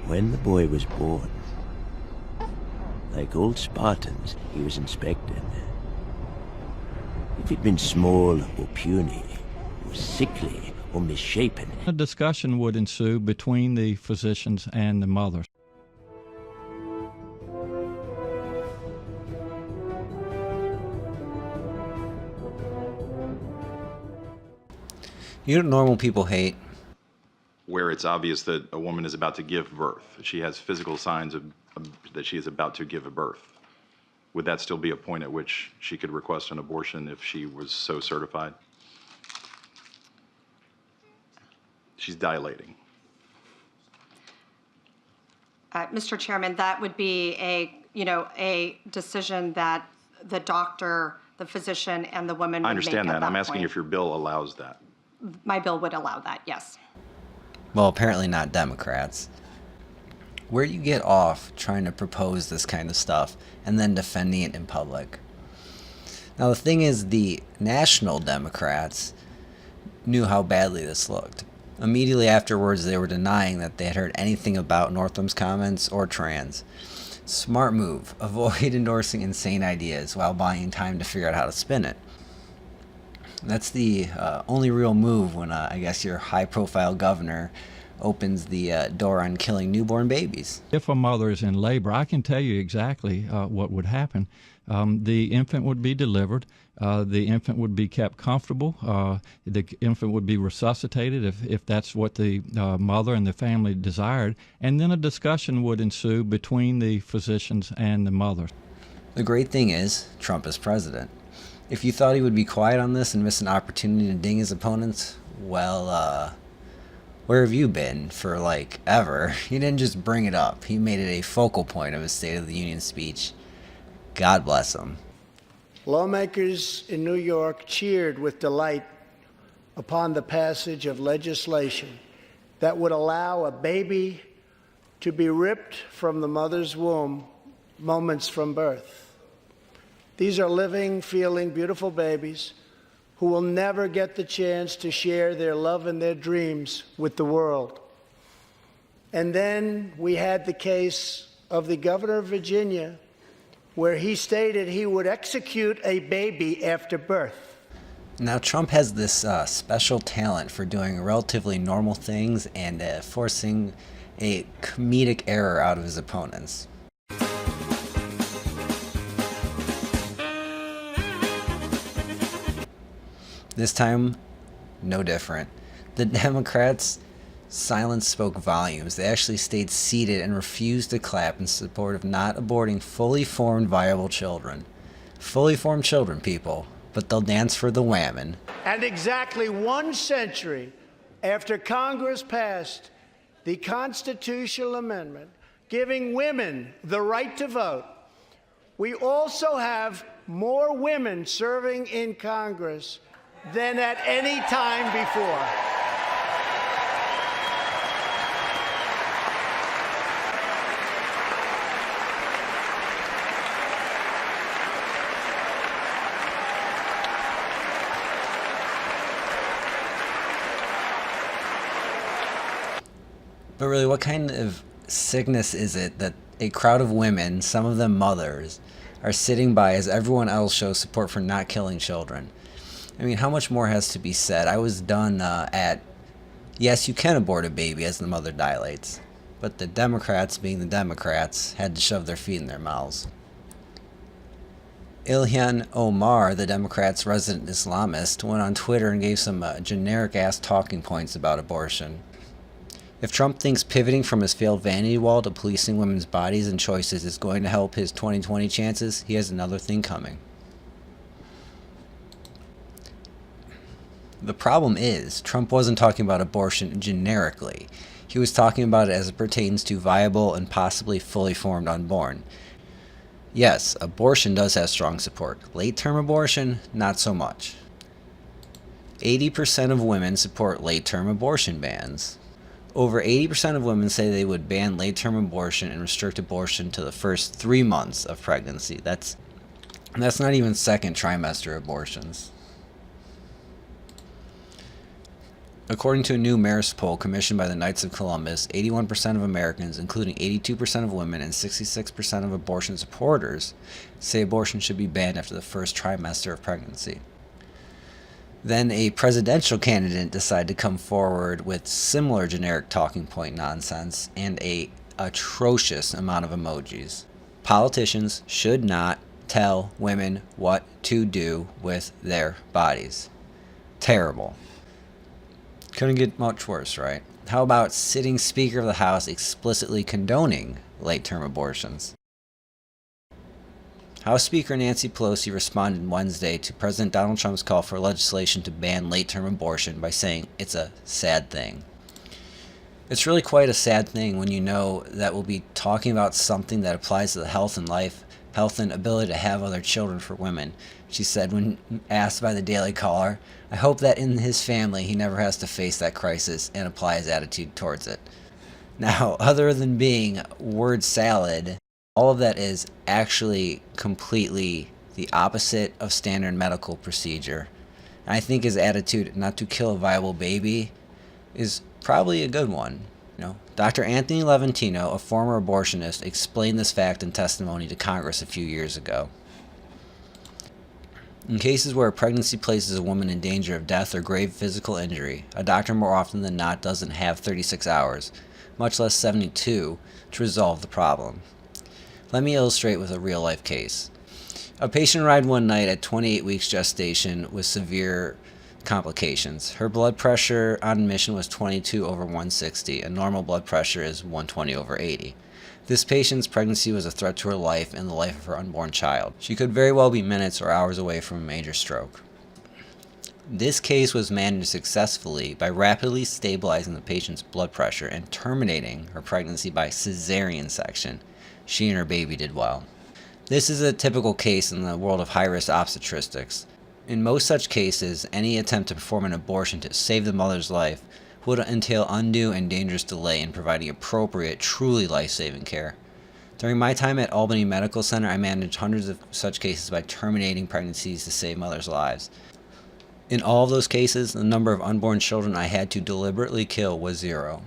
When the boy was born, like old Spartans, he was inspected. If he'd been small or puny, or sickly or misshapen, A discussion would ensue between the physicians and the mother. You know what normal people hate? Where it's obvious that a woman is about to give birth. She has physical signs that she is about to give a birth. Would that still be a point at which she could request an abortion if she was so certified? She's dilating. Mr. Chairman, that would be a decision that the doctor, the physician, and the woman would I make understand at that. I'm asking point. if your bill allows that. My bill would allow that, yes. Well, apparently not Democrats. Where do you get off trying to propose this kind of stuff and then defending it in public? Now, the thing is, the national Democrats knew how badly this looked. Immediately afterwards, they were denying that they had heard anything about Northam's comments or trans. Smart move. Avoid endorsing insane ideas while buying time to figure out how to spin it. That's the only real move when, I guess, your high-profile governor opens the door on killing newborn babies. If a mother is in labor, I can tell you exactly what would happen. The infant would be delivered. The infant would be kept comfortable. The infant would be resuscitated if that's what the mother and the family desired. And then a discussion would ensue between the physicians and the mother. The great thing is, Trump is president. If you thought he would be quiet on this and miss an opportunity to ding his opponents, well, where have you been for, ever? He didn't just bring it up. He made it a focal point of his State of the Union speech. God bless him. Lawmakers in New York cheered with delight upon the passage of legislation that would allow a baby to be ripped from the mother's womb moments from birth. These are living, feeling, beautiful babies who will never get the chance to share their love and their dreams with the world. And then we had the case of the governor of Virginia, where he stated he would execute a baby after birth. Now, Trump has this special talent for doing relatively normal things and forcing a comedic error out of his opponents. This time, no different. The Democrats' silence spoke volumes. They actually stayed seated and refused to clap in support of not aborting fully formed, viable children. Fully formed children, people, but they'll dance for the whammon. And exactly 1 century after Congress passed the constitutional amendment giving women the right to vote, we also have more women serving in Congress than at any time before. But really, what kind of sickness is it that a crowd of women, some of them mothers, are sitting by as everyone else shows support for not killing children? I mean, how much more has to be said? I was done at, yes, you can abort a baby as the mother dilates. But the Democrats, being the Democrats, had to shove their feet in their mouths. Ilhan Omar, the Democrats' resident Islamist, went on Twitter and gave some generic-ass talking points about abortion. If Trump thinks pivoting from his failed vanity wall to policing women's bodies and choices is going to help his 2020 chances, he has another thing coming. The problem is, Trump wasn't talking about abortion generically. He was talking about it as it pertains to viable and possibly fully formed unborn. Yes, abortion does have strong support. Late-term abortion, not so much. 80% of women support late-term abortion bans. Over 80% of women say they would ban late-term abortion and restrict abortion to the first 3 months of pregnancy. That's not even second trimester abortions. According to a new Marist poll commissioned by the Knights of Columbus, 81% of Americans, including 82% of women and 66% of abortion supporters, say abortion should be banned after the first trimester of pregnancy. Then a presidential candidate decided to come forward with similar generic talking point nonsense and a atrocious amount of emojis. Politicians should not tell women what to do with their bodies. Terrible. Couldn't get much worse, right? How about sitting Speaker of the House explicitly condoning late-term abortions? House Speaker Nancy Pelosi responded Wednesday to President Donald Trump's call for legislation to ban late-term abortion by saying it's a sad thing. It's really quite a sad thing when you know that we'll be talking about something that applies to the health and ability to have other children for women. She said when asked by the Daily Caller, "I hope that in his family he never has to face that crisis and apply his attitude towards it." Now, other than being word salad, all of that is actually completely the opposite of standard medical procedure. And I think his attitude not to kill a viable baby is probably a good one. Dr. Anthony Levantino, a former abortionist, explained this fact in testimony to Congress a few years ago. In cases where a pregnancy places a woman in danger of death or grave physical injury, a doctor more often than not doesn't have 36 hours, much less 72, to resolve the problem. Let me illustrate with a real-life case. A patient arrived one night at 28 weeks gestation with severe complications. Her blood pressure on admission was 22/160, and normal blood pressure is 120/80. This patient's pregnancy was a threat to her life and the life of her unborn child. She could very well be minutes or hours away from a major stroke. This case was managed successfully by rapidly stabilizing the patient's blood pressure and terminating her pregnancy by cesarean section. She and her baby did well. This is a typical case in the world of high-risk obstetrics. In most such cases, any attempt to perform an abortion to save the mother's life would entail undue and dangerous delay in providing appropriate, truly life-saving care. During my time at Albany Medical Center, I managed hundreds of such cases by terminating pregnancies to save mothers' lives. In all of those cases, the number of unborn children I had to deliberately kill was 0.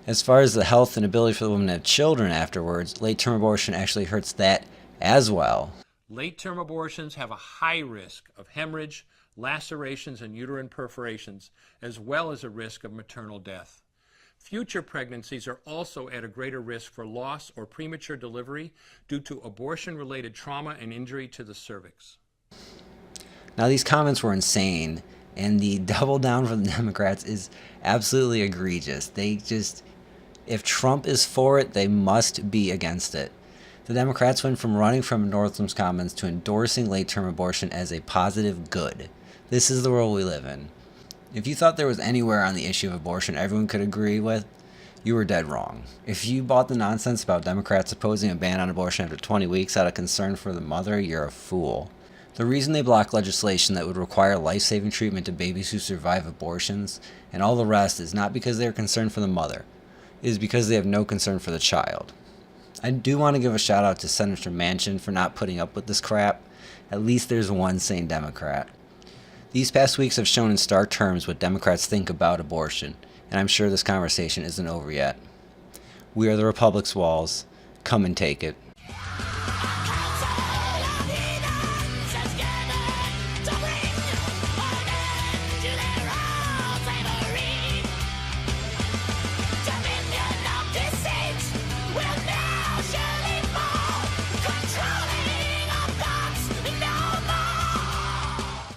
As far as the health and ability for the woman to have children afterwards, late-term abortion actually hurts that as well. Late-term abortions have a high risk of hemorrhage, lacerations, and uterine perforations, as well as a risk of maternal death. Future pregnancies are also at a greater risk for loss or premature delivery due to abortion-related trauma and injury to the cervix. Now, these comments were insane, and the double down from the Democrats is absolutely egregious. If Trump is for it, they must be against it. The Democrats went from running from Northam's comments to endorsing late-term abortion as a positive good. This is the world we live in. If you thought there was anywhere on the issue of abortion everyone could agree with, you were dead wrong. If you bought the nonsense about Democrats opposing a ban on abortion after 20 weeks out of concern for the mother, you're a fool. The reason they block legislation that would require life-saving treatment to babies who survive abortions and all the rest is not because they are concerned for the mother. It is because they have no concern for the child. I do want to give a shout out to Senator Manchin for not putting up with this crap. At least there's one sane Democrat. These past weeks have shown in stark terms what Democrats think about abortion, and I'm sure this conversation isn't over yet. We are the Republic's walls. Come and take it.